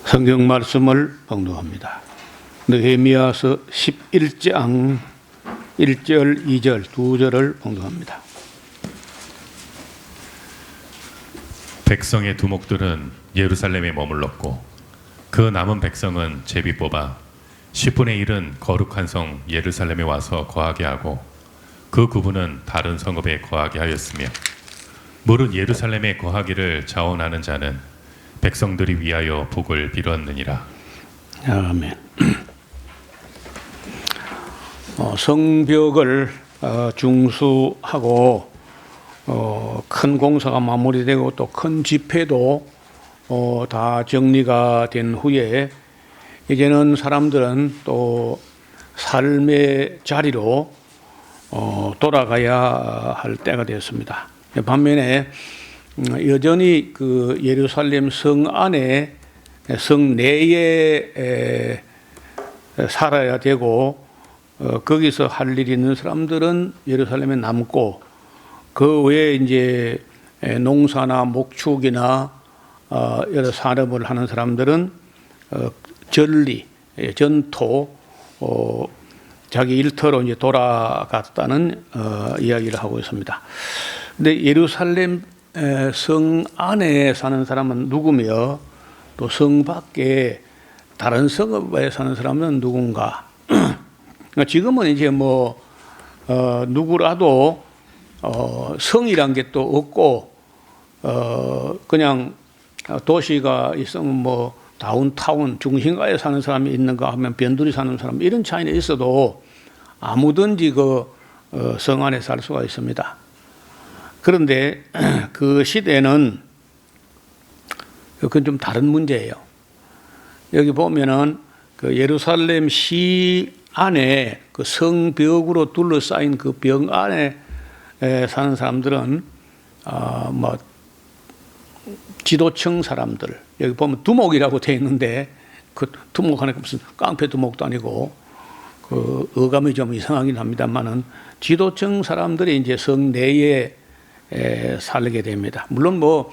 성경 말씀을 봉독합니다. 느헤미야서 11장 1절, 2절, 2절을 봉독합니다. 백성의 두목들은 예루살렘에 머물렀고 그 남은 백성은 제비 뽑아 10분의 1은 거룩한 성 예루살렘에 와서 거하게 하고 그 구분은 다른 성읍에 거하게 하였으며 무릇 예루살렘에 거하기를 자원하는 자는 백성들이 위하여 복을 빌었느니라. 아멘. 성벽을 중수하고 큰 공사가 마무리되고 또 큰 집회도 다 정리가 된 후에 이제는 사람들은 또 삶의 자리로 돌아가야 할 때가 되었습니다. 반면에 여전히 그 예루살렘 성 안에 성 내에 살아야 되고 거기서 할 일이 있는 사람들은 예루살렘에 남고 그 외에 이제 농사나 목축이나 여러 산업을 하는 사람들은 전리, 전토, 자기 일터로 이제 돌아갔다는 이야기를 하고 있습니다. 근데 예루살렘 성 안에 사는 사람은 누구며 또 성 밖에 다른 성읍에 사는 사람은 누군가? 지금은 이제 뭐 누구라도 성이란 게 또 없고 그냥 도시가 있으면 뭐 다운타운 중심가에 사는 사람이 있는가 하면 변두리 사는 사람 이런 차이는 있어도 아무든지 그 성 안에 살 수가 있습니다. 그런데 그 시대는 그건 좀 다른 문제예요. 여기 보면은 그 예루살렘 시 안에 그 성벽으로 둘러싸인 그 벽 안에 사는 사람들은 뭐 지도층 사람들, 여기 보면 두목이라고 되어 있는데 그 두목 하니까 무슨 깡패 두목도 아니고 그 어감이 좀 이상하긴 합니다만은 지도층 사람들이 이제 성 내에 살게 됩니다. 물론 뭐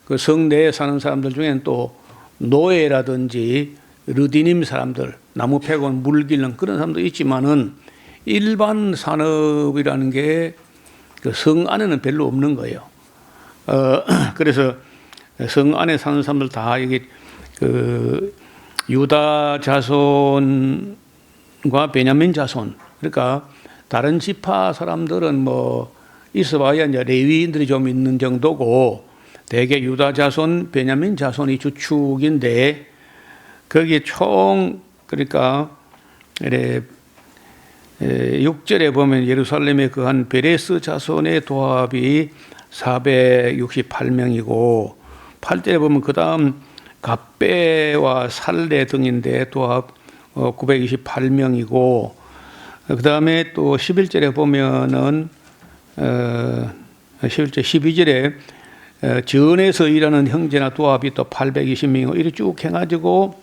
그 성 내에 사는 사람들 중에는 또 노예라든지 르디님 사람들, 나무 패고 물 길는 그런 사람도 있지만은 일반 산업이라는 게 그 성 안에는 별로 없는 거예요. 그래서 성 안에 사는 사람들 다 이게 그 유다 자손과 베냐민 자손, 그러니까 다른 지파 사람들은 뭐 있어봐야 이제 레위인들이 좀 있는 정도고 대개 유다 자손, 베냐민 자손이 주축인데 거기에 총 그러니까 6절에 보면 예루살렘에 거한 베레스 자손의 도합이 468명이고 8절에 보면 그 다음 갑배와 살레 등인데 도합 928명이고 그 다음에 또 11절에 보면은 11절, 12절에 전에서 일하는 형제나 도합이 또 820명이고 이렇게 쭉 해가지고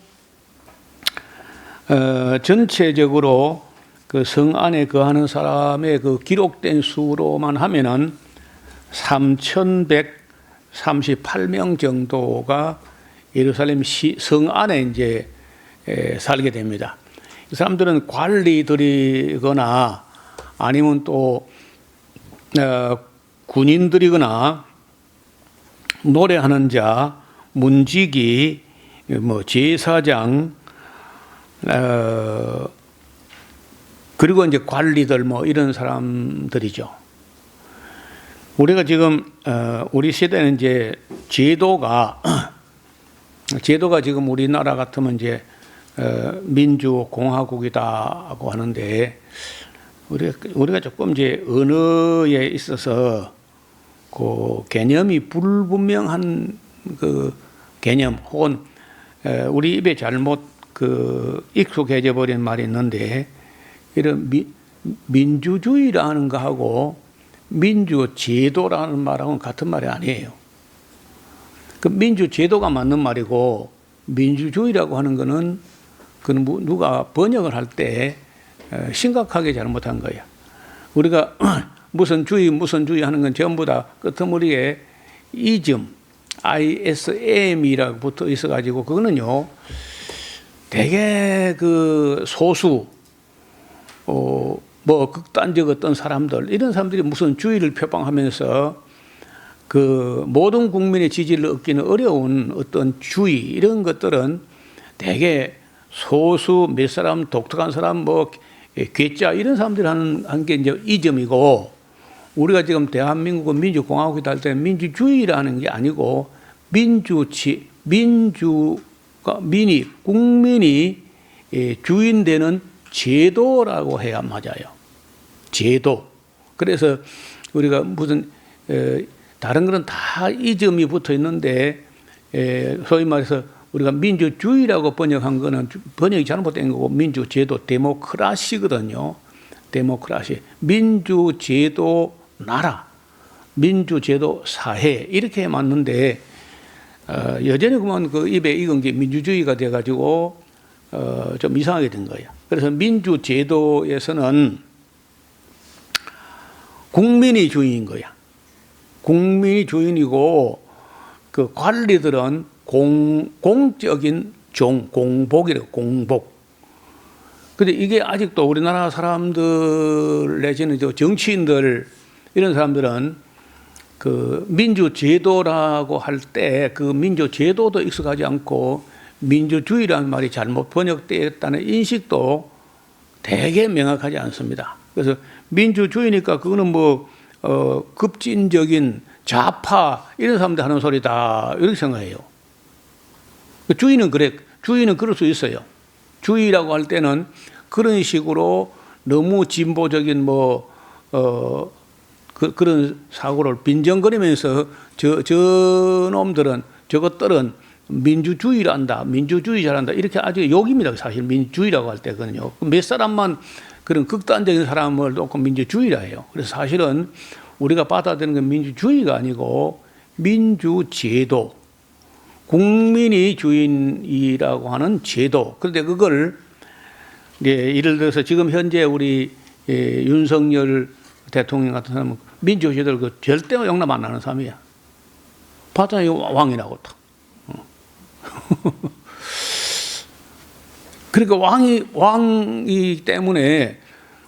전체적으로 그 성 안에 거하는 사람의 그 기록된 수로만 하면은 3,138명 정도가 예루살렘 성 안에 이제 살게 됩니다. 이 사람들은 관리들이거나 아니면 또 군인들이거나 노래하는 자, 문지기, 뭐 제사장, 그리고 이제 관리들 뭐 이런 사람들이죠. 우리가 지금 우리 시대는 이제 제도가 지금 우리나라 같으면 이제 민주공화국이다고 하는데 우리가 조금 이제 언어에 있어서 그 개념이 불분명한 그 개념 혹은 우리 입에 잘못 그 익숙해져 버린 말이 있는데 이런 민주주의라는 거하고 민주제도라는 말하고는 같은 말이 아니에요. 그 민주제도가 맞는 말이고 민주주의라고 하는 거는 그는 누가 번역을 할 때 심각하게 잘못한 거예요. 우리가 무슨 주의 하는 건 전부 다 끄트머리에 이즘, ISM이라고 붙어 있어가지고 그거는요 되게 그 소수 뭐 극단적 어떤 사람들 이런 사람들이 무슨 주의를 표방하면서 그 모든 국민의 지지를 얻기는 어려운 어떤 주의 이런 것들은 되게 소수 몇 사람 독특한 사람 뭐 괴짜 이런 사람들이 하는 게 이제 이점이고 우리가 지금 대한민국은 민주공화국이다 할 때 민주주의라는 게 아니고 국민이 주인되는 제도라고 해야 맞아요. 제도. 그래서 우리가 무슨 다른 거는 다 이점이 붙어 있는데 소위 말해서 우리가 민주주의라고 번역한 거는 번역이 잘못된 거고 민주제도 데모크라시거든요. 데모크라시. 민주제도 나라, 민주제도 사회 이렇게 맞는데 여전히 그만 그 입에 익은 게 민주주의가 돼가지고 좀 이상하게 된 거예요. 그래서 민주제도에서는 국민이 주인인 거야. 국민이 주인이고 그 관리들은 공적인 공복이래요. 공복. 근데 이게 아직도 우리나라 사람들 내지는 정치인들 이런 사람들은 그 민주제도라고 할 때 그 민주제도도 익숙하지 않고 민주주의라는 말이 잘못 번역되었다는 인식도 되게 명확하지 않습니다. 그래서 민주주의니까 그거는 뭐 급진적인 좌파 이런 사람들 하는 소리다 이렇게 생각해요. 주의는 그래, 주의는 그럴 수 있어요. 주의라고 할 때는 그런 식으로 너무 진보적인 그런 사고를 빈정거리면서 저놈들은 저것들은 민주주의란다, 민주주의 잘한다 이렇게 아주 욕입니다. 사실 민주주의라고 할 때거든요. 몇 사람만 그런 극단적인 사람을 놓고 민주주의라 해요. 그래서 사실은 우리가 받아들이는 건 민주주의가 아니고 민주제도, 국민이 주인이라고 하는 제도. 그런데 그걸 예를 들어서 지금 현재 우리 윤석열 대통령 같은 사람은 민주제도를 그 절대 용납 안 하는 사람이야. 봤잖아요, 왕이라고 또. 그러니까 왕이 때문에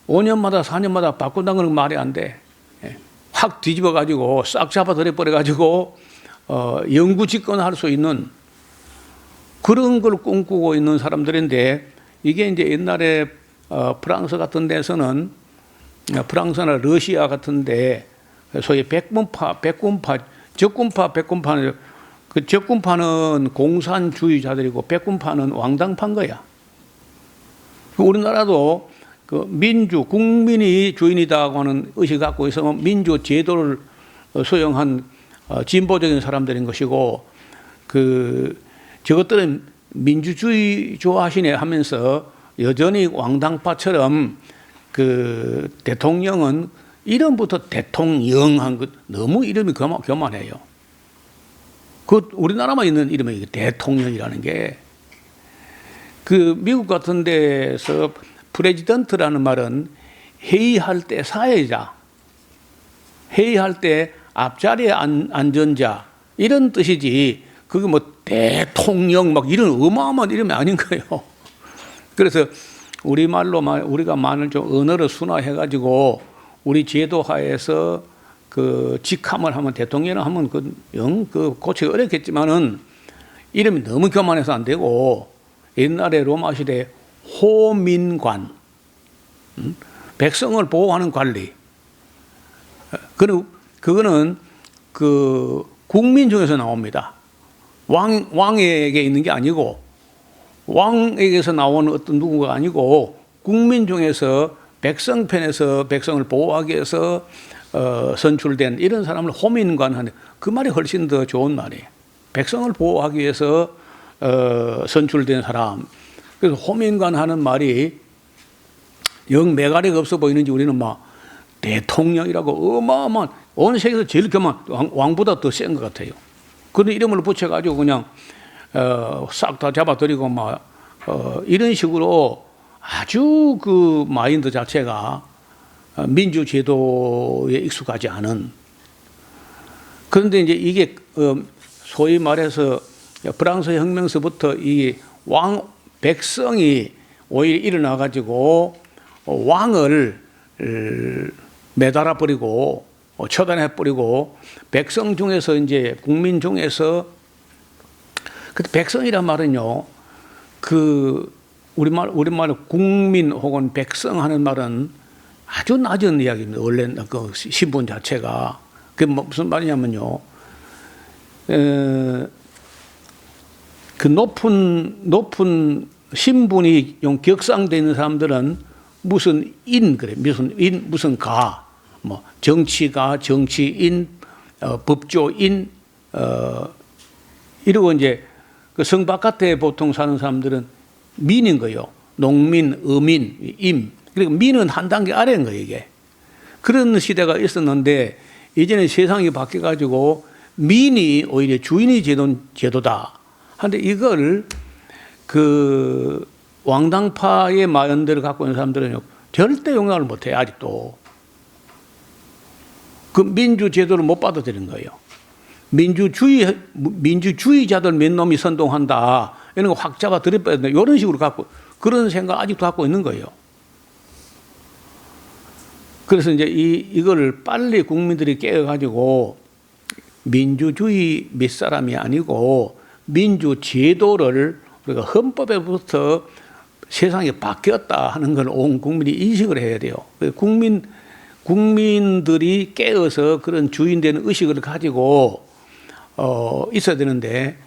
5년마다 4년마다 바꾼다는 건 말이 안 돼. 확 뒤집어 가지고 싹 잡아들여 버려 가지고 영구 집권할 수 있는 그런 걸 꿈꾸고 있는 사람들인데 이게 이제 옛날에 프랑스 같은 데서는 프랑스나 러시아 같은데 소위 백군파, 적군파는 그 적군파는 공산주의자들이고 백군파는 왕당파인 거야. 우리나라도 그 국민이 주인이다고 하는 의식을 갖고 있으면 민주제도를 수용한 진보적인 사람들인 것이고 저것들은 민주주의 좋아하시네 하면서 여전히 왕당파처럼 그 대통령은 이름부터 대통령한 것 너무 이름이 교만해요. 그 우리나라만 있는 이름이 대통령이라는 게 그 미국 같은 데서 프레지던트라는 말은 회의할 때 사회자, 회의할 때 앞자리에 앉은 자 이런 뜻이지 그게 뭐 대통령 막 이런 어마어마한 이름이 아닌 거예요. 그래서 우리말로 우리가 말을 좀 언어를 순화해가지고 우리 제도하에서 그 직함을 하면 대통령을 하면 그 고치기 어렵겠지만은 이름이 너무 교만해서 안 되고 옛날에 로마 시대 호민관, 백성을 보호하는 관리. 그거는 그 국민 중에서 나옵니다. 왕에게 있는 게 아니고 왕에게서 나오는 어떤 누구가 아니고 국민 중에서 백성 편에서 백성을 보호하기 위해서 선출된 이런 사람을 호민관 하는 그 말이 훨씬 더 좋은 말이에요. 백성을 보호하기 위해서 선출된 사람. 그래서 호민관 하는 말이 영 매가리가 없어 보이는지 우리는 막 대통령이라고 어마어마한 온 세계에서 제일 교만 왕보다 더 센 것 같아요. 그런 이름을 붙여가지고 그냥 싹 다 잡아들이고 막 이런 식으로 아주 그 마인드 자체가 민주제도에 익숙하지 않은. 그런데 이제 이게 소위 말해서 프랑스 혁명서부터 이 백성이 오히려 일어나 가지고 왕을 매달아 버리고 처단해 버리고 백성 중에서 이제 국민 중에서 그 백성이란 말은요 그 우리말로 국민 혹은 백성 하는 말은 아주 낮은 이야기입니다. 원래 그 신분 자체가 그게 무슨 말이냐면요 그 높은 신분이 좀 격상되어 있는 사람들은 무슨 인 그래 무슨 가 뭐 정치가 정치인 법조인 이러고 이제 그 성 바깥에 보통 사는 사람들은 민인 거요. 농민, 어민, 임. 그리고 민은 한 단계 아래인 거예요, 이게. 그런 시대가 있었는데 이제는 세상이 바뀌어 가지고 민이 오히려 주인이 제도다. 한데 이걸 그 왕당파의 마연대를 갖고 있는 사람들은 절대 용납을 못해요, 아직도. 그 민주 제도를 못 받아들이는 거예요. 민주주의자들 몇 놈이 선동한다. 이런 거 확 잡아 들여빼야 된다. 이런 식으로 갖고, 그런 생각 아직도 갖고 있는 거예요. 그래서 이제 이거를 빨리 국민들이 깨어가지고 민주주의 몇 사람이 아니고 민주제도를 우리가 헌법에부터 세상이 바뀌었다 하는 걸 온 국민이 인식을 해야 돼요. 국민들이 깨어서 그런 주인되는 의식을 가지고 있어야 되는데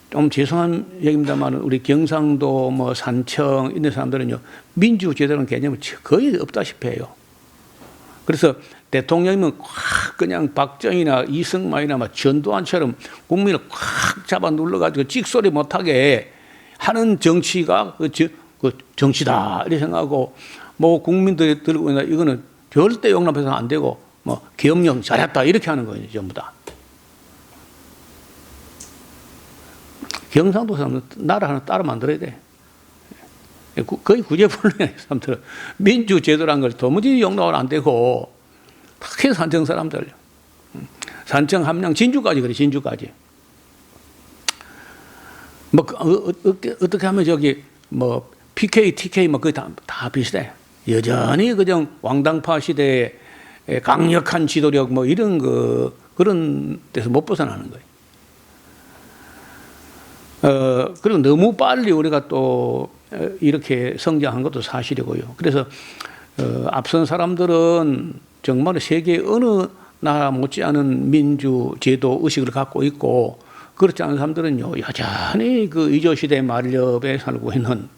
좀 죄송한 얘기입니다만 우리 경상도 뭐 산청 이런 사람들은요 민주제도라는 개념을 거의 없다시피 해요. 그래서 대통령이면 확 그냥 박정희나 이승만이나 막 전두환처럼 국민을 확 잡아 눌러가지고 찍소리 못하게 하는 정치가 그 정치다 이렇게 생각하고 뭐 국민들이 들고 있나 이거는 절대 용납해서는 안 되고 뭐 계엄령 잘했다 이렇게 하는 거예요 전부 다. 경상도 사람은 나라 하나 따로 만들어야 돼. 거의 구제불능이야 사람들은. 민주제도라는 걸 도무지 용납을 안 되고 특히 산청 사람들 산청 함양 진주까지 그래 진주까지 뭐 어떻게 하면 저기 뭐 PK, TK 뭐 거의 다 비슷해. 여전히 그냥 왕당파 시대의 강력한 지도력 뭐 이런 그런 데서 못 벗어나는 거예요. 그리고 너무 빨리 우리가 또 이렇게 성장한 것도 사실이고요. 그래서 앞선 사람들은 정말 세계 어느 나라 못지않은 민주제도 의식을 갖고 있고 그렇지 않은 사람들은요 여전히 그 이조시대 만렵에 살고 있는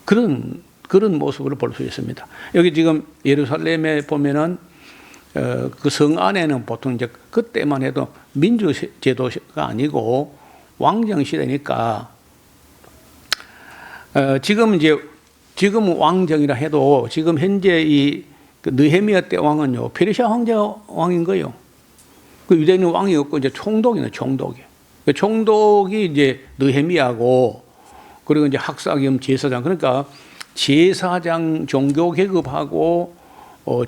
그런 모습을 볼 수 있습니다. 여기 지금 예루살렘에 보면은 그 성 안에는 보통 이제 그때만 해도 민주제도가 아니고 왕정 시대니까 지금 왕정이라 해도 지금 현재 이 느헤미야 때 왕은요 페르시아 황제 왕인 거예요. 그 유대인은 왕이 없고 이제 총독이네 총독이. 그 총독이 이제 느헤미야고 그리고 이제 학사 겸 제사장 그러니까 제사장 종교 계급하고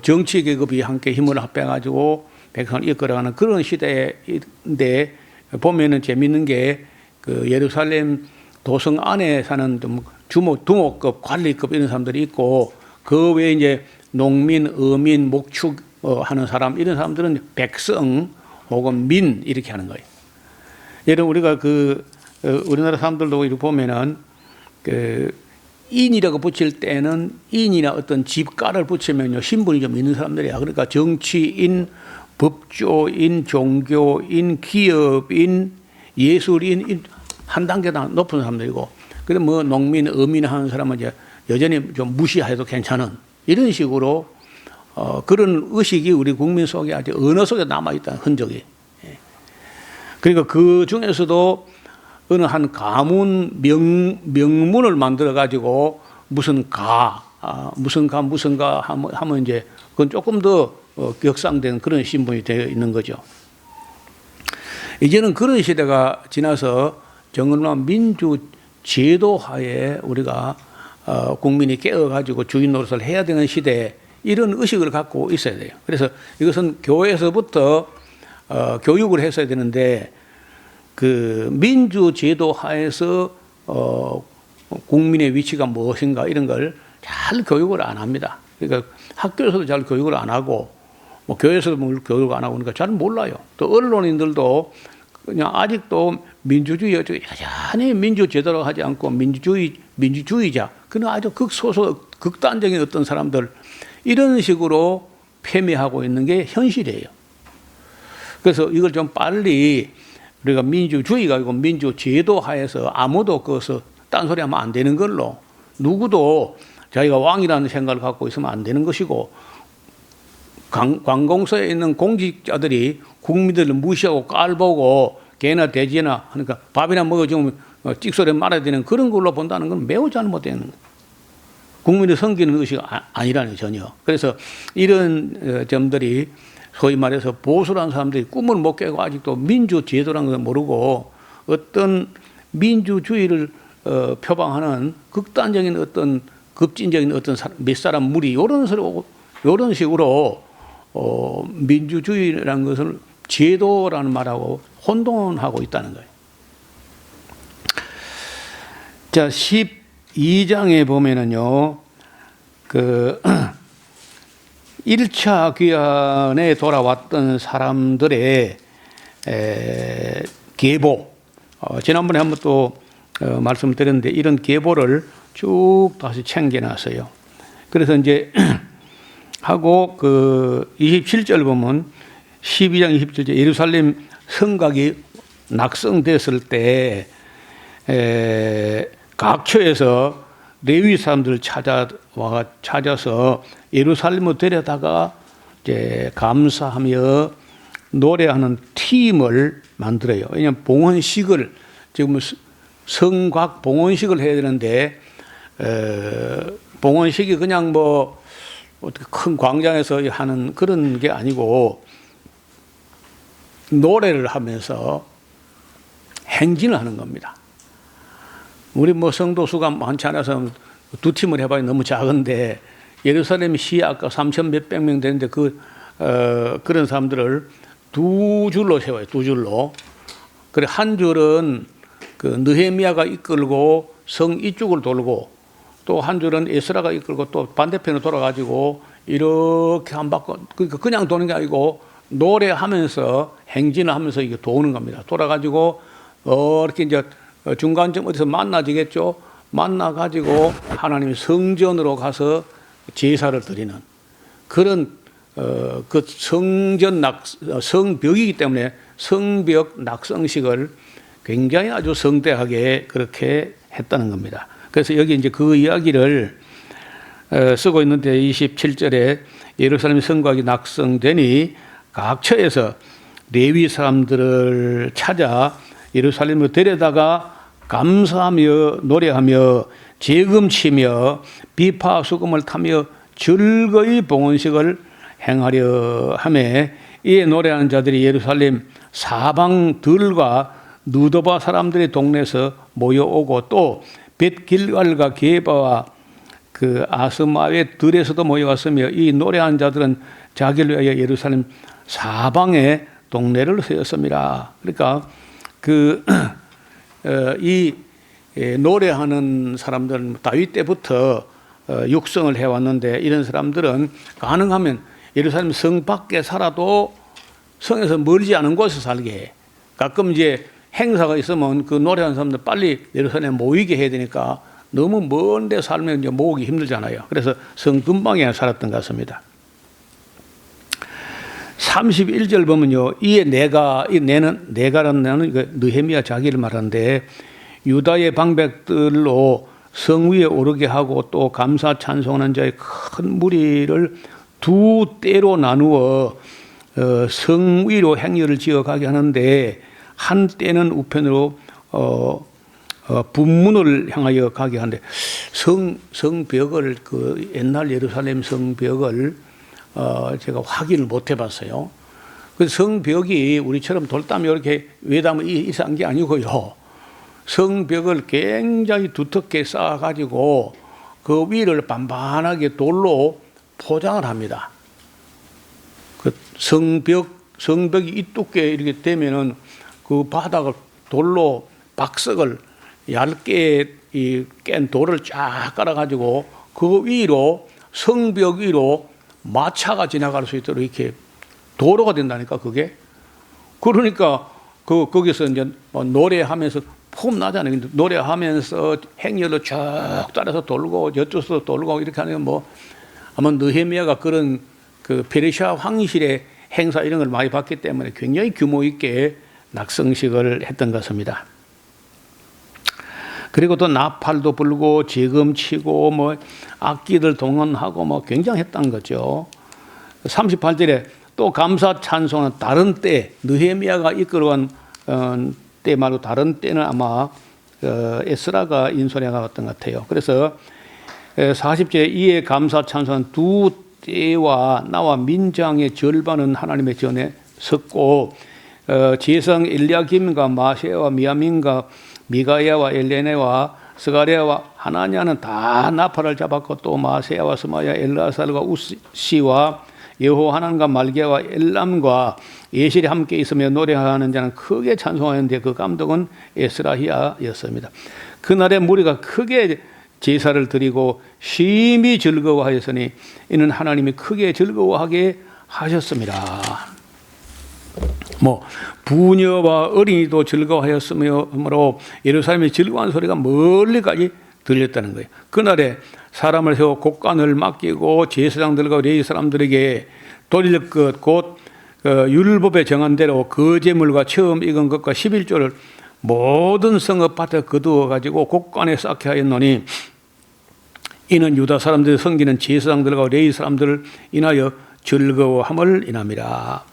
정치 계급이 함께 힘을 합해가지고 백성을 이끌어가는 그런 시대인데 보면은 재밌는 게 그 예루살렘 도성 안에 사는 두목급 관리급 이런 사람들이 있고 그 외에 이제 농민, 어민, 목축 하는 사람 이런 사람들은 백성 혹은 민 이렇게 하는 거예요. 예를 우리가 우리나라 사람들도 이렇게 보면은 인이라고 붙일 때는 인이나 어떤 집가를 붙이면요 신분이 좀 있는 사람들이야. 그러니까 정치인, 법조인, 종교인, 기업인, 예술인 한 단계 다 높은 사람들이고, 그래 뭐 농민, 어민 하는 사람은 이제 여전히 좀 무시해도 괜찮은 이런 식으로 그런 의식이 우리 국민 속에 아주 언어 속에 남아 있다는 흔적이. 그러니까 그 중에서도 어느 한 가문 명문을 만들어 가지고 무슨 가 하면 이제 그건 조금 더 격상된 그런 신분이 되어 있는 거죠. 이제는 그런 시대가 지나서 정말 민주 제도하에 우리가 국민이 깨어 가지고 주인 노릇을 해야 되는 시대에 이런 의식을 갖고 있어야 돼요. 그래서 이것은 교회에서부터 교육을 했어야 되는데 그 민주제도 하에서 국민의 위치가 무엇인가 이런 걸 잘 교육을 안 합니다. 그러니까 학교에서도 잘 교육을 안 하고 뭐 교회에서도 뭘 교육을 안 하고 그러니까 잘 몰라요. 또 언론인들도 그냥 아직도 민주주의 여전히 민주제도로 하지 않고 민주주의자 그는 아주 극단적인 어떤 사람들 이런 식으로 폄훼하고 있는 게 현실이에요. 그래서 이걸 좀 빨리 우리가 민주주의가 아니고 민주제도 하에서 아무도 거기서 딴소리하면 안 되는 걸로 누구도 자기가 왕이라는 생각을 갖고 있으면 안 되는 것이고 관공서에 있는 공직자들이 국민들을 무시하고 깔보고 개나 돼지나 하니까 밥이나 먹어주면 찍소리 말아야 되는 그런 걸로 본다는 건 매우 잘못된 거예요. 국민을 섬기는 것이 아니라는 전혀. 그래서 이런 점들이 소위 말해서 보수라는 사람들이 꿈을 못 깨고 아직도 민주제도라는 걸 모르고 어떤 민주주의를 표방하는 극단적인 어떤 급진적인 어떤 몇 사람 무리 이런 식으로 민주주의라는 것을 제도라는 말하고 혼돈하고 있다는 거예요. 자, 12장에 보면은요, 그 1차 귀환에 돌아왔던 사람들의 계보, 지난번에 한번 또 말씀드렸는데 이런 계보를 쭉 다시 챙겨놨어요. 그래서 이제 하고 그 27절 보면 12장 27절 예루살렘 성곽이 낙성됐을 때 각처에서 레위 사람들을 찾아서 예루살렘으로 데려다가 이제 감사하며 노래하는 팀을 만들어요. 왜냐하면 봉헌식을 지금 성곽 봉헌식을 해야 되는데 봉헌식이 그냥 뭐 어떻게 큰 광장에서 하는 그런 게 아니고 노래를 하면서 행진을 하는 겁니다. 우리 뭐 성도수가 많지 않아서 두 팀을 해봐야 너무 작은데 예루살렘 시에 아까 3천 몇백 명 되는데 그런 사람들을 두 줄로 세워요. 두 줄로. 그래 한 줄은 그 느헤미야가 이끌고 성 이쪽을 돌고 또 한 줄은 에스라가 이끌고 또 반대편으로 돌아가지고 이렇게 한 바퀴 그러니까 그냥 도는 게 아니고 노래하면서 행진을 하면서 이게 도는 겁니다. 돌아가지고 이렇게 이제 중간쯤 어디서 만나지겠죠. 만나가지고 하나님의 성전으로 가서 제사를 드리는 그런 그 성벽이기 때문에 성벽 낙성식을 굉장히 아주 성대하게 그렇게 했다는 겁니다. 그래서 여기 이제 그 이야기를 쓰고 있는데 27절에 예루살렘 성곽이 낙성되니 각처에서 레위 사람들을 찾아 예루살렘으로 데려다가 감사하며 노래하며 재금치며 비파 수금을 타며 즐거이 봉헌식을 행하려 하매 이에 노래하는 자들이 예루살렘 사방들과 누도바 사람들의 동네에서 모여오고 또 벳길갈과 게바와 그 아스마의 들에서도 모여왔으며 이 노래하는 자들은 자기를 위하여 예루살렘 사방에 동네를 세웠습니다. 그러니까 이 노래하는 사람들은 다윗 때부터 육성을 해왔는데 이런 사람들은 가능하면 예루살렘 성 밖에 살아도 성에서 멀지 않은 곳에서 살게 해. 가끔 이제 행사가 있으면 그 노래하는 사람들 빨리 예루살렘에 모이게 해야 되니까 너무 먼 데 살면 이제 모으기 힘들잖아요. 그래서 성 근방에 살았던 것 같습니다. 31절 보면요. 이에 내가라는 나는 느헤미야 자기를 말하는데 유다의 방백들로 성 위에 오르게 하고 또 감사 찬송하는 자의 큰 무리를 두 때로 나누어 성 위로 행렬을 지어가게 하는데 한 때는 우편으로 분문을 향하여 가게 하는데 성벽을 그 옛날 예루살렘 성벽을 제가 확인을 못 해봤어요. 그 성벽이 우리처럼 돌담이 이렇게 외담이 이상한 게 아니고요. 성벽을 굉장히 두텁게 쌓아가지고 그 위를 반반하게 돌로 포장을 합니다. 그 성벽이 이 두께 이렇게 되면은 그 바닥을 돌로 박석을 얇게 깬 돌을 쫙 깔아가지고 그 위로 성벽 위로 마차가 지나갈 수 있도록 이렇게 도로가 된다니까 그게. 그러니까 거기서 이제 노래하면서 폼 나잖아요. 근데 노래하면서 행렬로 쭉 따라서 돌고 저쪽에서 돌고 이렇게 하는 뭐 아마 느헤미야가 그런 그 페르시아 황실의 행사 이런 걸 많이 봤기 때문에 굉장히 규모 있게 낙성식을 했던 것입니다. 그리고 또 나팔도 불고 지금 치고 뭐 악기들 동원하고 뭐 굉장했던 거죠. 38절에 또 감사 찬송은 다른 때 느헤미야가 이끌어온 때 말고 다른 때는 아마 에스라가 인솔해 갔던 것 같아요. 그래서 40절에 이에 감사 찬송은 두 때와 나와 민장의 절반은 하나님의 전에 섰고 제성 엘리야김과 마세와 미야민과 미가야와 엘레네와 스가랴와 하나냐는 다 나팔을 잡았고 또 마세야와 스마야 엘라살과 우시와 여호하난과 말게와 엘람과 예실이 함께 있으며 노래하는 자는 크게 찬송하였는데 그 감독은 에스라히야였습니다. 그날에 무리가 크게 제사를 드리고 심히 즐거워하였으니 이는 하나님이 크게 즐거워하게 하셨습니다. 뭐 부녀와 어린이도 즐거워하였으므로 예루살렘의 즐거운 소리가 멀리까지 들렸다는 거예요. 그날에 사람을 세워 곡간을 맡기고 제사장들과 레위 사람들에게 돌릴 것 곧 율법에 정한 대로 그 제물과 처음 익은 것과 11조를 모든 성읍밭에 거두어 가지고 곡간에 쌓게 하였노니 이는 유다 사람들이 섬기는 제사장들과 레위 사람들을 인하여 즐거워함을 인함이라.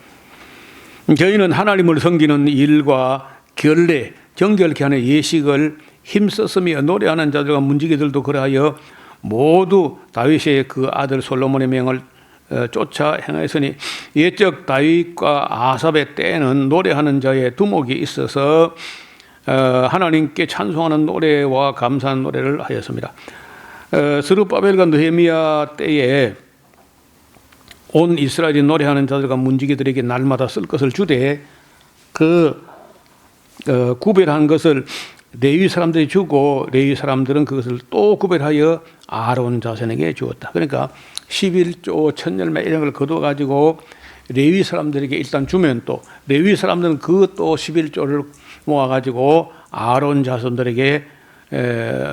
저희는 하나님을 섬기는 일과 결례 정결케 하는 예식을 힘썼으며 노래하는 자들과 문지기들도 그러하여 모두 다윗의 그 아들 솔로몬의 명을 쫓아 행하였으니 옛적 다윗과 아삽의 때에는 노래하는 자의 두목이 있어서 하나님께 찬송하는 노래와 감사하는 노래를 하였습니다. 스룹바벨과 느헤미야 때에 온 이스라엘이 노래하는 자들과 문지기들에게 날마다 쓸 것을 주되 구별한 것을 레위 사람들이 주고 레위 사람들은 그것을 또 구별하여 아론 자손에게 주었다. 그러니까 11조 천열매 이런 걸 거둬가지고 레위 사람들에게 일단 주면 또 레위 사람들은 그 또 11조를 모아가지고 아론 자손들에게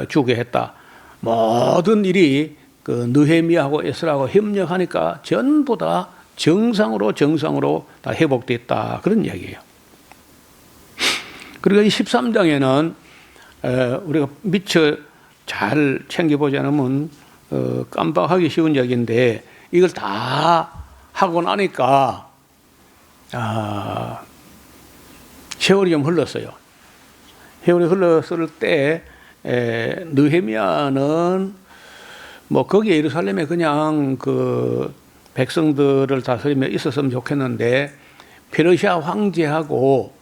주게 했다. 모든 일이 그 느헤미야하고 에스라하고 협력하니까 전부 다 정상으로 다 회복됐다. 그런 이야기예요. 그리고 이 13장에는 우리가 미처 잘 챙겨보지 않으면 깜빡하기 쉬운 이야기인데 이걸 다 하고 나니까 세월이 좀 흘렀어요. 세월이 흘렀을 때 느헤미야는 뭐 거기 예루살렘에 그냥 그 백성들을 다스리며 있었으면 좋겠는데 페르시아 황제하고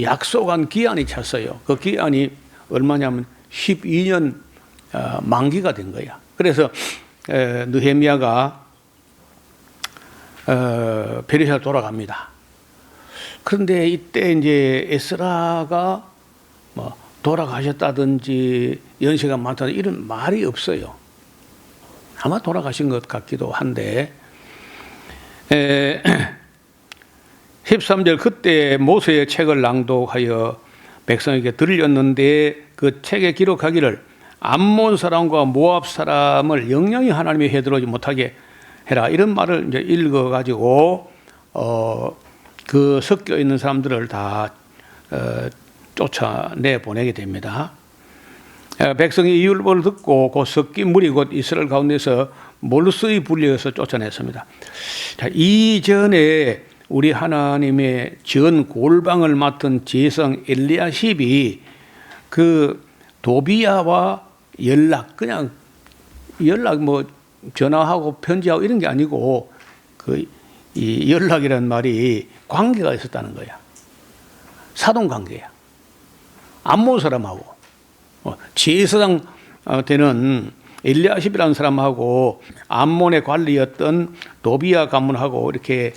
약속한 기한이 찼어요. 그 기한이 얼마냐면 12년 만기가 된 거야. 그래서 느헤미야가 페르시아 돌아갑니다. 그런데 이때 이제 에스라가 뭐 돌아가셨다든지 연세가 많다든지 이런 말이 없어요. 아마 돌아가신 것 같기도 한데 13절 그때 모세의 책을 낭독하여 백성에게 들렸는데 그 책에 기록하기를 암몬 사람과 모압 사람을 영영히 하나님이 해들어오지 못하게 해라 이런 말을 이제 읽어가지고 그 섞여 있는 사람들을 다 쫓아내 보내게 됩니다. 백성이 이 율법을 듣고 그 섞인 무리 곧 이스라엘 가운데서 몰수의 분리해서 쫓아냈습니다. 자, 이전에 우리 하나님의 전 골방을 맡은 제성 엘리야십이 그 도비야와 그냥 연락 뭐 전화하고 편지하고 이런 게 아니고 이 연락이라는 말이 관계가 있었다는 거야. 사돈 관계야. 암몬 사람하고 제사장 되는 엘리야십이라는 사람하고 암몬의 관리였던 도비야 가문하고 이렇게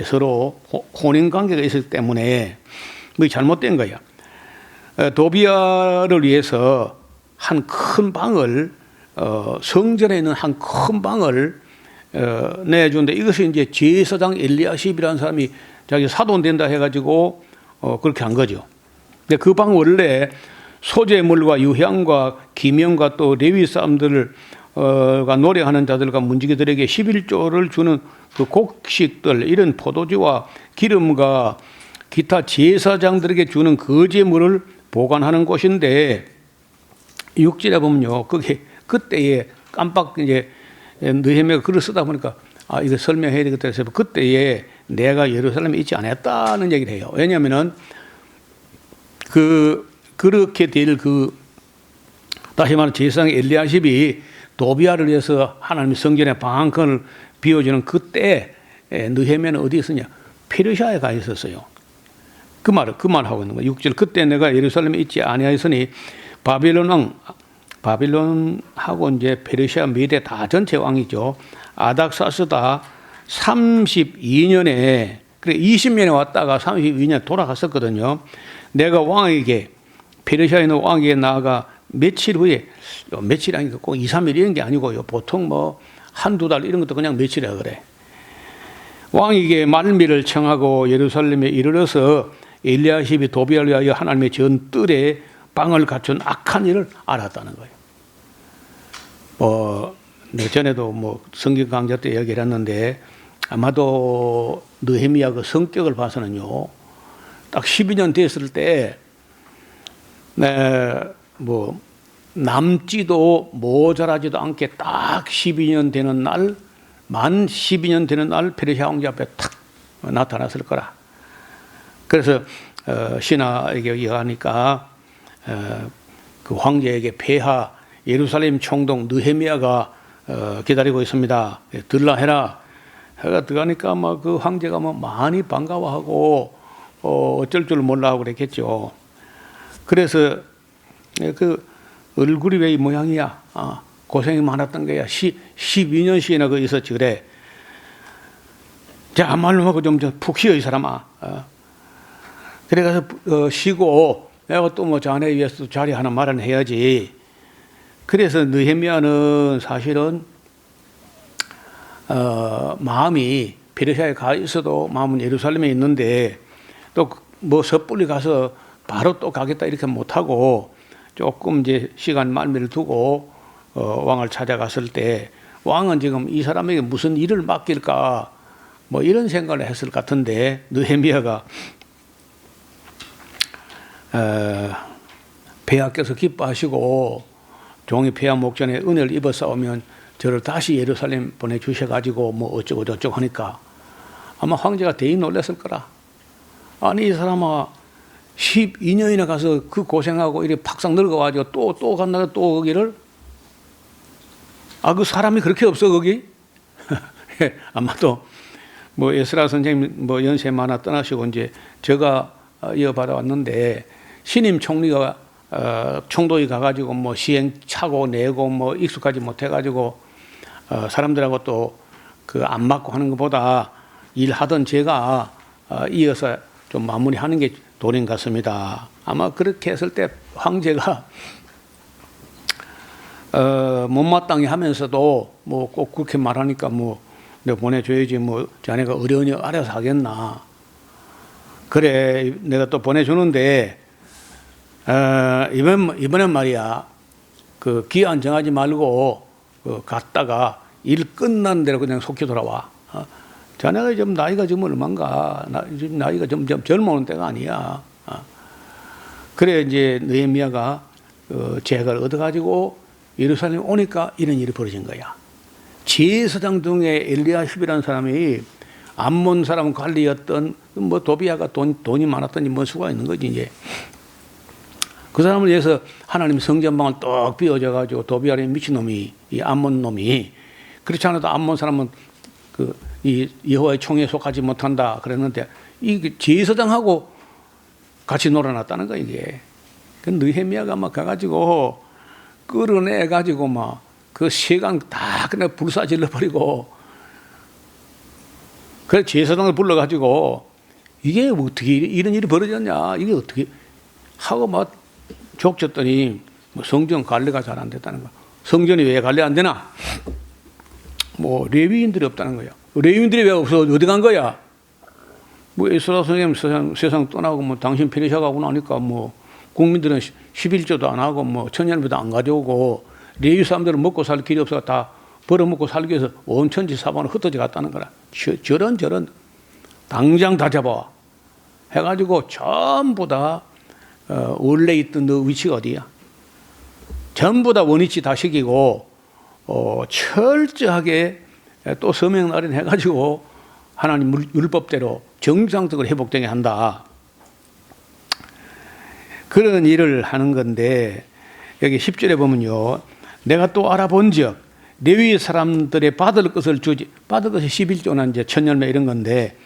서로 혼인 관계가 있었기 때문에 뭐 잘못된 거야. 도비아를 위해서 한 큰 방을 성전에 있는 한 큰 방을 내주는데 이것이 이제 제사장 엘리야십이라는 사람이 자기 사돈 된다 해가지고 그렇게 한 거죠. 근데 그 방 원래 소재물과 유향과 기명과 또 레위 사람들을 가 노래하는 자들과 문지기들에게 11조를 주는 그 곡식들 이런 포도주와 기름과 기타 제사장들에게 주는 거제물을 보관하는 곳인데 6절에 보면요. 그게 그때에 깜빡 이제 느헤미야가 글을 쓰다 보니까 이거 설명해야 되겠다 해서 그때에 내가 예루살렘에 있지 않았다는 얘기를 해요. 왜냐하면은 그렇게 될 다시 말하면 제사장 엘리야십이 도비아를 위해서 하나님의 성전의 방 한 칸을 비워주는 그때 느헤미야는 어디 있었냐? 페르시아에 가 있었어요. 그 말 하고 있는 거예요. 6절 그때 내가 예루살렘에 있지 아니하였으니 바빌론하고 이제 페르시아 메대 다 전체 왕이죠. 아닥사스다 32년에 그래 20년에 왔다가 32년 돌아갔었거든요. 내가 왕에게 페르시아에 있는 왕에게 나아가 며칠 후에 며칠 아니고 꼭 2, 3일 이런 게 아니고요. 보통 뭐 한두 달 이런 것도 그냥 며칠이라 그래. 왕에게 말미를 청하고 예루살렘에 이르러서 엘리야십이 도비아를 위하여 하나님의 전뜰에 방을 갖춘 악한 일을 알았다는 거예요. 내가 전에도 뭐 성경 강좌 때 얘기를 했는데 아마도 느헤미야 그 성격을 봐서는요. 딱 12년 됐을 때 뭐 남지도 모자라지도 않게 딱 12년 되는 날, 만 12년 되는 날 페르시아 왕자 앞에 탁 나타났을 거라. 그래서 신하에게 얘기하니까 그 황제에게 폐하 예루살렘 총독 느헤미야가 기다리고 있습니다. 들라 해라. 해가 들어가니까 막 그 황제가 뭐 많이 반가워하고 어쩔 줄 몰라 하고 그랬겠죠. 그래서 그 얼굴이 왜 이 모양이야? 고생이 많았던 거야. 12년씩이나 그 있었지 그래. 자, 말로 하고 좀 푹 쉬어 이 사람아. 그래 가서 쉬고 내가 또 뭐 자네 위해서 자리 하나 마련해야지. 그래서 느헤미야는 사실은 마음이 페르시아에 가 있어도 마음은 예루살렘에 있는데 또 뭐 섣불리 가서 바로 또 가겠다 이렇게 못하고 조금 이제 시간 말미를 두고 왕을 찾아갔을 때 왕은 지금 이 사람에게 무슨 일을 맡길까 뭐 이런 생각을 했을 것 같은데 느헤미야가 폐하께서 기뻐하시고 종이 폐하 목전에 은혜를 입어 싸우면 저를 다시 예루살렘 보내주셔가지고 뭐 어쩌고 저쩌고 하니까 아마 황제가 대이 놀랐을 거라. 아니 이 사람아 12년이나 가서 그 고생하고 이렇게 팍상 늙어가지고 또 간다고 또 거기를 그 사람이 그렇게 없어 거기? 아마도 뭐 에스라 선생님 뭐 연세 많아 떠나시고 이제 제가 이어받아 왔는데 신임 총리가 총독이 가가지고 뭐 시행 차고 내고 뭐 익숙하지 못해가지고 사람들하고 또 그 안 맞고 하는 것보다 일하던 제가 이어서 좀 마무리하는 게 도린 같습니다. 아마 그렇게 했을 때 황제가 못마땅히 하면서도 뭐 꼭 그렇게 말하니까 뭐 내가 보내줘야지 뭐 자네가 어려우니 알아서 하겠나. 그래 내가 또 보내주는데 이번엔 말이야 그 기한 정하지 말고 갔다가 일 끝난 대로 그냥 속히 돌아와. 자네가 좀 나이가 좀 얼마인가 나이가 좀 젊어오는 때가 아니야. 그래 이제 느헤미야가 재가를 얻어가지고 예루살렘에 오니까 이런 일이 벌어진 거야. 제사장 중에 엘리야십이라는 사람이 암몬 사람 관리였던 뭐 도비아가 돈이 많았더니 뭐 수가 있는 거지 이제. 그 사람을 위해서 하나님 성전방을 떡 비워줘가지고 도비아의 미친놈이 이 암몬 놈이 그렇지 않아도 암몬 사람은 이 여호와의 총에 속하지 못한다 그랬는데 이 제사장하고 같이 놀아놨다는 거야 이게. 그 느헤미야가 막 가가지고 끌어내가지고 막 그 세강 다 그냥 불사질러 버리고 그래 제사장을 불러가지고 이게 어떻게 이런 일이 벌어졌냐, 이게 어떻게 하고 막 족쳤더니 뭐 성전 관리가 잘 안 됐다는 거야. 성전이 왜 관리 안 되나? 뭐 레위인들이 없다는 거야. 레위인들이 왜 없어? 어디 간 거야? 뭐 에스라 선생님 세상 떠나고 뭐 당신 페르시아 가고 나니까 뭐 국민들은 11조도 안 하고 뭐 천년배도 안 가져오고 레위 사람들은 먹고 살 길이 없어서 다 벌어먹고 살기 위해서 온 천지 사방으로 흩어져 갔다는 거라. 저런 당장 다 잡아와 해가지고 전부 다 원래 있던 너 위치가 어디야? 전부 다 원위치 다 시키고 철저하게 또 서명 날인 해가지고 하나님 율법대로 정상적으로 회복되게 한다. 그런 일을 하는 건데 여기 10절에 보면요. 내가 또 알아본즉 레위 사람들의 받을 것을 주지, 받을 것이 11조나 이제 천열매 이런 건데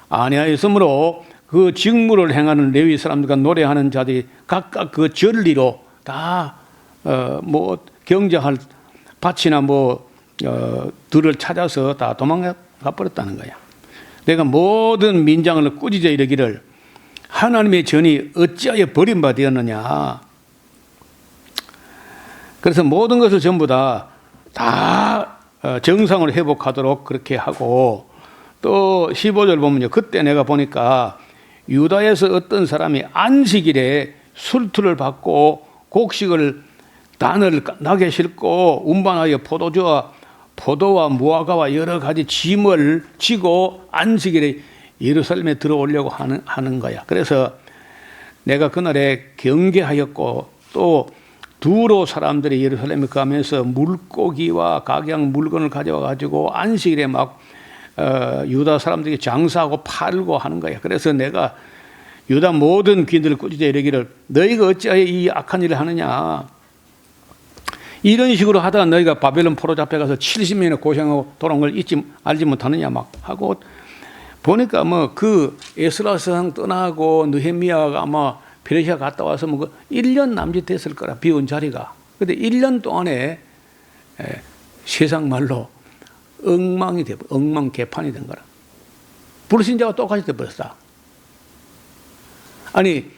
아니하였으므로 그 직무를 행하는 레위 사람들과 노래하는 자들이 각각 그 전리로 다 뭐 경작할 밭이나 뭐 들을 찾아서 다 도망가 버렸다는 거야. 내가 모든 민장을 꾸짖어 이르기를 하나님의 전이 어찌하여 버림받았느냐. 그래서 모든 것을 전부 다 정상으로 회복하도록 그렇게 하고 또 15절 보면요. 그때 내가 보니까 유다에서 어떤 사람이 안식일에 술투를 받고 곡식을 단을 나게 싣고 운반하여 포도와 무화과와 여러 가지 짐을 지고 안식일에 예루살렘에 들어오려고 하는 거야. 그래서 내가 그날에 경계하였고 또 두로 사람들이 예루살렘에 가면서 물고기와 각양 물건을 가져와 가지고 안식일에 막 유다 사람들이 장사하고 팔고 하는 거야. 그래서 내가 유다 모든 귀인들을 꾸짖어 이르기를 너희가 어찌하여 이 악한 일을 하느냐. 이런 식으로 하다가 너희가 바벨론 포로 잡혀가서 70년이나 고생하고 돌아온 걸 알지 못하느냐 막 하고 보니까 뭐 그 에스라 서상 떠나고 느헤미야가 아마 페르시아 갔다 와서 뭐 1년 남짓했을 거라 비운 자리가. 근데 1년 동안에 세상 말로 엉망 개판이 된 거라. 불신자가 똑같이 돼버렸다. 아니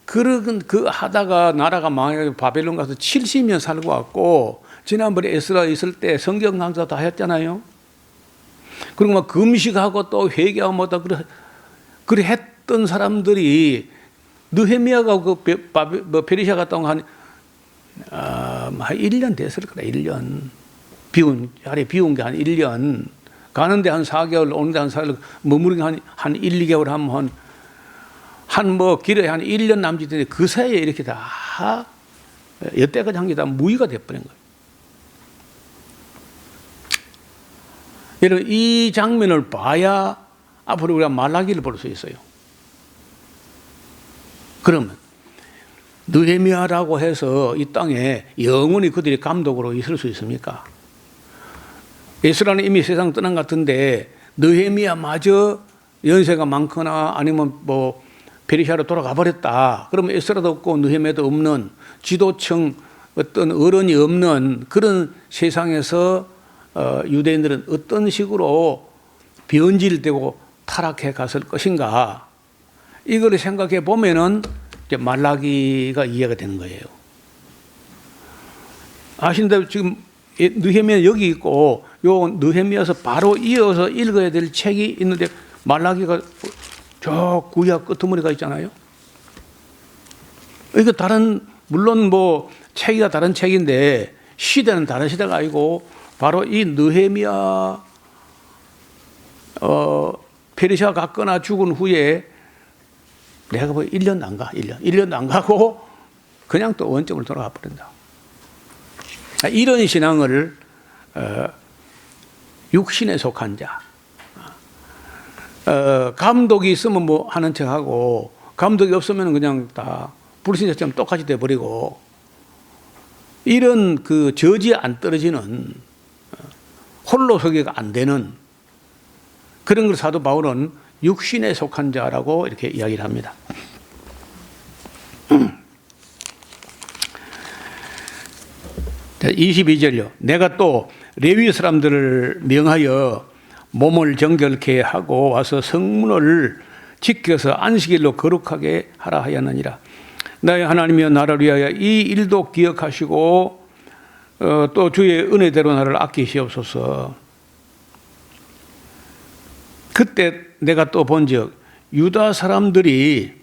그 하다가 나라가 망해서 바벨론 가서 70년 살고 왔고 지난번에 에스라 있을 때 성경 강사 다 했잖아요. 그리고 막 금식하고 또 회개하고 뭐다 그래 했던 사람들이 느헤미야가 그 페르시아 갔다 온 한 1년 됐을 거다. 1년 비운 게 한 1년 가는데 한 4개월 오는데 한 4개월 머무르기 한 1, 2개월 하면 한 뭐 길에 한 1년 남짓인데 그 사이에 이렇게 다 여태까지 한 게 다 무의가 돼버린 거예요. 여러분 이 장면을 봐야 앞으로 우리가 말라기를 볼 수 있어요. 그러면 느헤미야라고 해서 이 땅에 영원히 그들이 감독으로 있을 수 있습니까? 에스라는 이미 세상 떠난 것 같은데 느헤미야마저 연세가 많거나 아니면 뭐 페르시아로 돌아가 버렸다. 그러면 에스라도 없고 느헤미야도 없는 지도층 어떤 어른이 없는 그런 세상에서 유대인들은 어떤 식으로 변질되고 타락해 갔을 것인가? 이걸 생각해 보면은 이제 말라기가 이해가 되는 거예요. 아신다시피 지금 느헤미야 여기 있고 요 느헤미야에서 바로 이어서 읽어야 될 책이 있는데 말라기가 저 구약 끄트머리가 있잖아요. 이거 물론 뭐 책이 다른 책인데 시대는 다른 시대가 아니고 바로 이 느헤미야 페르시아 갔거나 죽은 후에 내가 뭐 1년도 안 가. 1년도 안 가고 그냥 또 원점으로 돌아가 버린다. 이런 신앙을 육신에 속한 자. 감독이 있으면 뭐 하는 척하고 감독이 없으면 그냥 다 불신자처럼 똑같이 돼버리고 이런 그 저지에 안 떨어지는 홀로 서기가 안 되는 그런 걸 사도 바울은 육신에 속한 자라고 이렇게 이야기를 합니다. 22절요. 내가 또 레위 사람들을 명하여 몸을 정결케 하고 와서 성문을 지켜서 안식일로 거룩하게 하라 하였느니라. 나의 하나님이여 나를 위하여 이 일도 기억하시고 또 주의 은혜대로 나를 아끼시옵소서. 그때 내가 또 본즉 유다 사람들이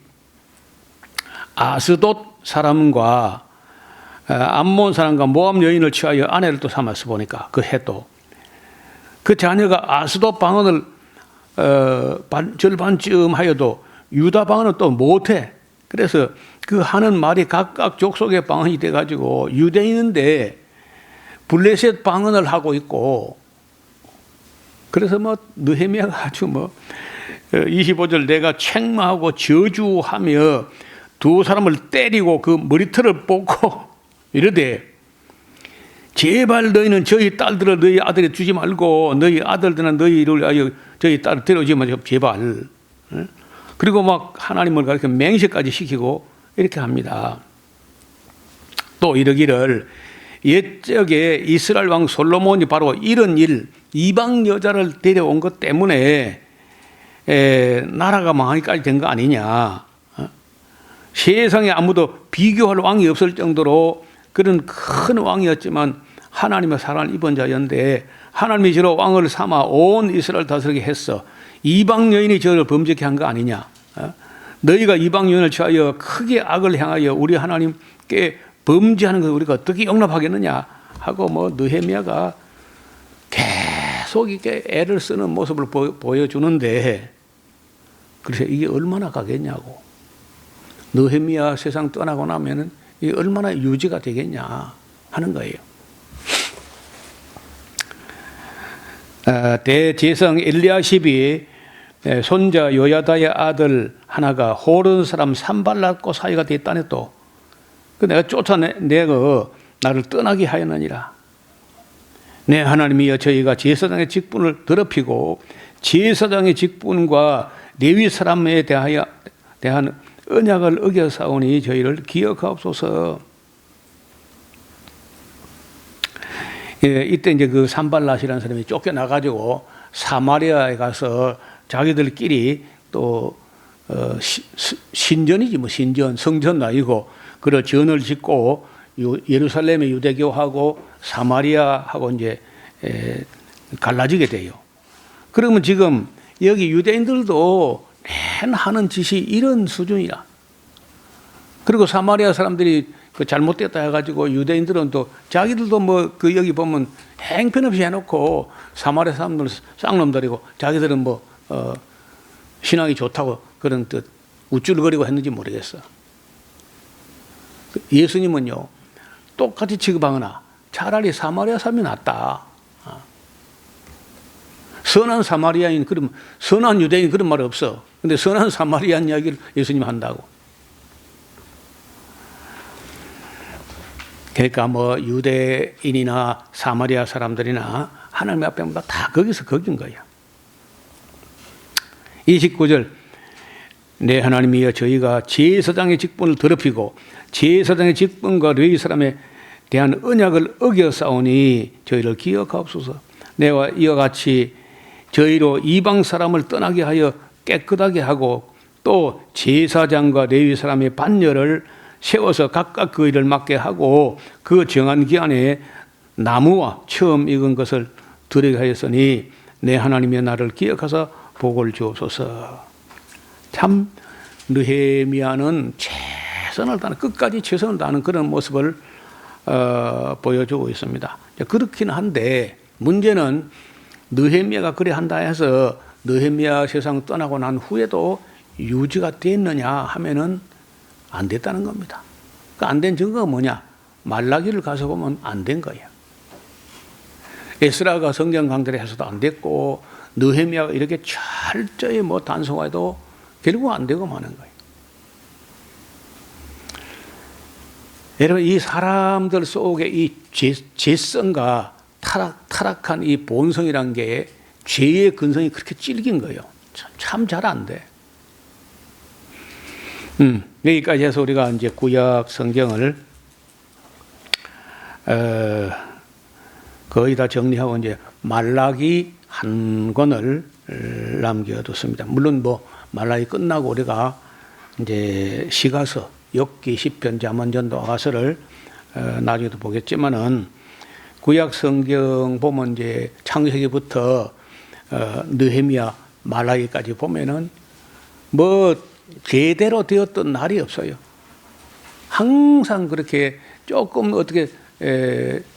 아스돗 사람과 암몬 사람과 모압 여인을 취하여 아내를 또 삼았어. 보니까 그 해도 그 자녀가 아스돗 방언을 절반쯤 하여도 유다 방언은 또 못해. 그래서 그 하는 말이 각각 족속의 방언이 돼가지고 유대인인데 블레셋 방언을 하고 있고, 그래서 뭐 느헤미야가 아주 뭐 25절 내가 책망하고 저주하며 두 사람을 때리고 그 머리털을 뽑고 이러되 제발 너희는 저희 딸들을 너희 아들에 주지 말고 너희 아들들은 너희를 아여 저희 딸을 데려오지 마세요 제발. 그리고 막 하나님을 가르쳐 맹세까지 시키고 이렇게 합니다. 또 이러기를 옛적에 이스라엘 왕 솔로몬이 바로 이런 일, 이방 여자를 데려온 것 때문에 나라가 망하기까지 된 거 아니냐. 세상에 아무도 비교할 왕이 없을 정도로 그런 큰 왕이었지만 하나님의 사랑을 입은 자였는데 하나님이 저로 왕을 삼아 온 이스라엘 다스리게 했어. 이방 여인이 저를 범죄케 한 거 아니냐. 너희가 이방 여인을 취하여 크게 악을 향하여 우리 하나님께 범죄하는 것을 우리가 어떻게 용납하겠느냐 하고 뭐 느헤미야가 계속 이렇게 애를 쓰는 모습을 보여주는데, 그래서 이게 얼마나 가겠냐고. 느헤미야 세상 떠나고 나면은 이게 얼마나 유지가 되겠냐 하는 거예요. 대제성 엘리야십이 손자 요야다의 아들 하나가 호른 사람 산발락과 사이가 됐다네. 또 그 내가 쫓아내고 나를 떠나게 하였느니라. 내 하나님이여 저희가 제사장의 직분을 더럽히고 제사장의 직분과 레위 사람에 대한 언약을 어겨사오니 저희를 기억하옵소서. 예, 이때 이제 그 산발랏이라는 사람이 쫓겨나가지고 사마리아에 가서 자기들끼리 또 신전이지 뭐 신전, 성전도 아니고 그런 전을 짓고 예루살렘의 유대교하고 사마리아하고 이제 갈라지게 돼요. 그러면 지금 여기 유대인들도 맨 하는 짓이 이런 수준이라. 그리고 사마리아 사람들이 그 잘못됐다 해가지고 유대인들은 또 자기들도 뭐 그 여기 보면 행편없이 해놓고 사마리아 사람들은 쌍놈들이고 자기들은 뭐 신앙이 좋다고 그런 뜻 우쭐거리고 했는지 모르겠어. 예수님은요 똑같이 취급하거나 차라리 사마리아 사람이 낫다. 선한 사마리아인, 그럼 선한 유대인 그런 말 없어. 근데 선한 사마리아인 이야기를 예수님 한다고. 그러니까 뭐 유대인이나 사마리아 사람들이나 하나님 앞에보다 다 거기서 거긴 거야. 29절 내 하나님이여 저희가 제사장의 직분을 더럽히고 제사장의 직분과 레위 사람에 대한 언약을 어겨 싸우니 저희를 기억하옵소서. 내와 이와 같이 저희로 이방 사람을 떠나게 하여 깨끗하게 하고 또 제사장과 레위 사람의 반열을 세워서 각각 그 일을 맡게 하고 그 정한 기한에 나무와 처음 익은 것을 드리게 하였으니 내 하나님의 나를 기억하사 복을 주옵소서. 참 느헤미야는 최선을 다하는, 끝까지 최선을 다하는 그런 모습을 보여주고 있습니다. 그렇긴 한데 문제는 느헤미야가 그래 한다 해서 느헤미야 세상 떠나고 난 후에도 유지가 됐느냐 하면은 안 됐다는 겁니다. 그 안 된 증거가 뭐냐? 말라기를 가서 보면 안 된 거예요. 에스라가 성경 강대를 해서도 안 됐고 느헤미야가 이렇게 철저히 뭐 단속해도 결국 안 되고 마는 거예요. 여러분 이 사람들 속에 이 죄성과 타락한 이 본성이란 게 죄의 근성이 그렇게 찔긴 거예요. 참 잘 안 돼. 여기까지 해서 우리가 이제 구약 성경을 거의 다 정리하고 이제 말라기 한 권을 남겨뒀습니다. 물론 뭐 말라기 끝나고 우리가 이제 시가서, 욥기, 시편, 잠언,전도, 아가서를 나중에도 보겠지만은 구약 성경 보면 이제 창세기부터 느헤미야, 말라기까지 보면은 뭐 제대로 되었던 날이 없어요. 항상 그렇게 조금 어떻게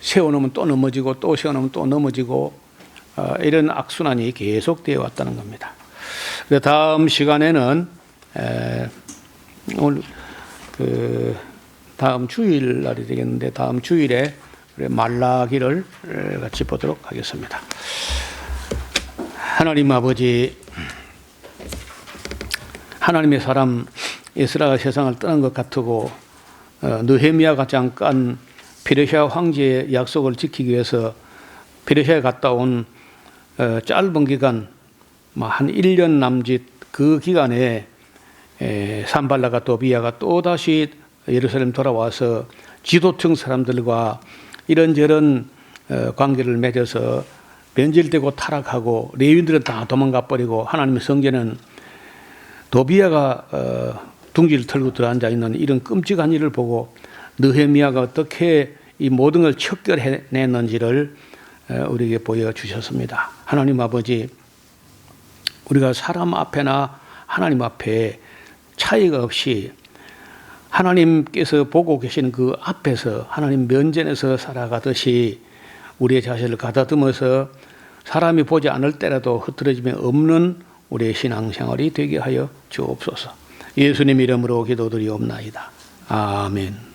세워놓으면 또 넘어지고 또 세워놓으면 또 넘어지고 이런 악순환이 계속되어 왔다는 겁니다. 다음 시간에는 오늘 다음 주일 날이 되겠는데 다음 주일에 말라기를 같이 보도록 하겠습니다. 하나님 아버지, 하나님의 사람 에스라가 세상을 떠난 것 같고 느헤미야가 잠깐 페르시아 황제의 약속을 지키기 위해서 페르시아에 갔다 온 짧은 기간, 한 1년 남짓 그 기간에 산발라가 도비야가 또다시 예루살렘 돌아와서 지도층 사람들과 이런저런 관계를 맺어서 변질되고 타락하고 레위인들은 다 도망가 버리고 하나님의 성전은 도비야가 둥지를 털고 들어앉아 있는 이런 끔찍한 일을 보고 느헤미야가 어떻게 이 모든 걸 척결해냈는지를 우리에게 보여주셨습니다. 하나님 아버지, 우리가 사람 앞에나 하나님 앞에 차이가 없이 하나님께서 보고 계시는 그 앞에서 하나님 면전에서 살아가듯이 우리의 자신을 가다듬어서 사람이 보지 않을 때라도 흐트러짐이 없는 우리의 신앙생활이 되게 하여 주옵소서. 예수님 이름으로 기도드리옵나이다. 아멘.